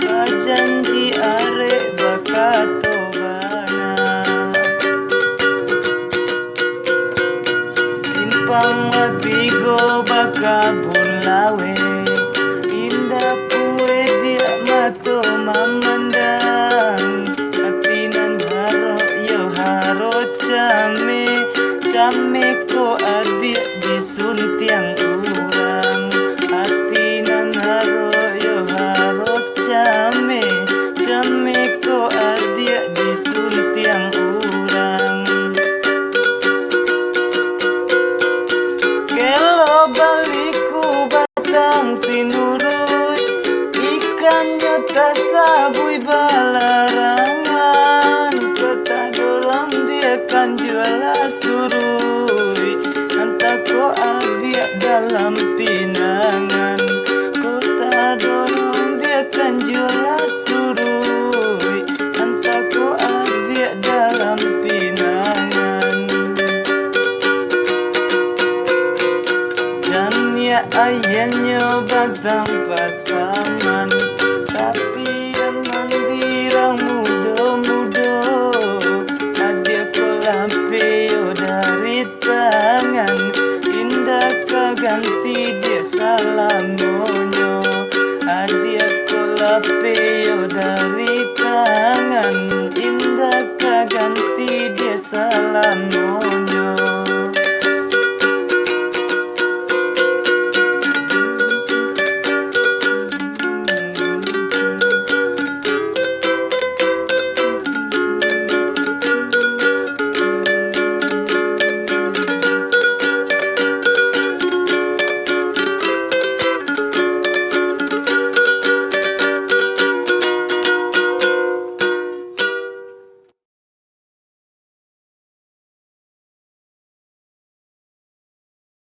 bajanji arek bakatobana. Simpang matigo bakabun lawe, indah pue dia mato mamandang. Hatinan haro yo haro came ko adik disuntiang urang. Hatinan haro yo haro came ko adik disuntiang urang. Kelo baliku Batang Sinuruik, ikannya tak sabui balarangan. Kota dorong dia kan jual surui, entah ko adik dalam pinangan. Kota dorong dia kan jual surui, entah ko adik dalam pinangan. Dan ya ayahnya Batang Pasaman, tapi yang mandirang muda-muda. Adik kolapeo dari tangan, indah kaganti dia salamonyo. Adik kolapeo dari tangan, indah kaganti dia salamonyo.